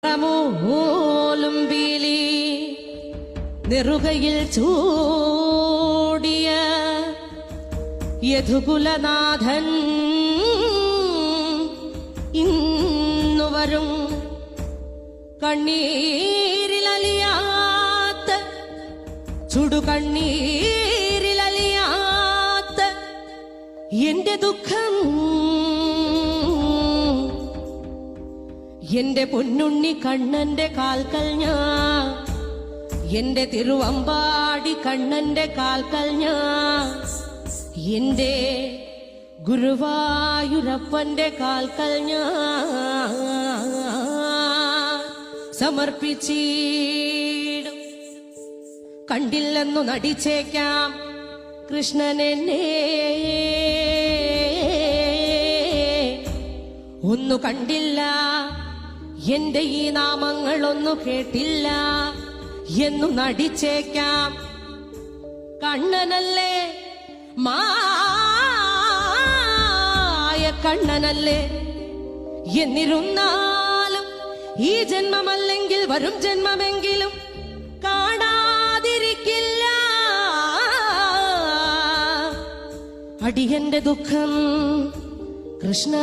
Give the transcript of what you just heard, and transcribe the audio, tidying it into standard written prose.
ോലും പീലി നെറുകയിൽ ചൂടിയ യദുകുലനാഥൻ ഇന്നു വരും കണ്ണീരിലലിയാത്ത ചുടുകണ്ണീരിലലിയാത്ത എന്റെ ദുഃഖം എന്റെ പൊന്നുണ്ണി കണ്ണന്റെ കാൽക്കൽ ഞാൻ എന്റെ തിരുവമ്പാടി കണ്ണന്റെ കാൽക്കൽ ഞാൻ എന്റെ ഗുരുവായൂരപ്പന്റെ കാൽക്കൽ ഞാൻ സമർപ്പിച്ചിടും. കണ്ടില്ലെന്നു നടിച്ചേക്കാം കൃഷ്ണനെന്നെ, ഒന്നു കണ്ടില്ല എന്റെ ഈ നാമങ്ങളൊന്നു കേട്ടില്ല എന്നു നടിച്ചേക്കാം. കണ്ണനല്ലേ, മായ കണ്ണനല്ലേ, എന്നിരുന്നാലും ഈ ജന്മമല്ലെങ്കിൽ വരും ജന്മമെങ്കിലും കാണാതിരിക്കില്ല അടിയന്റെ ദുഃഖം കൃഷ്ണ.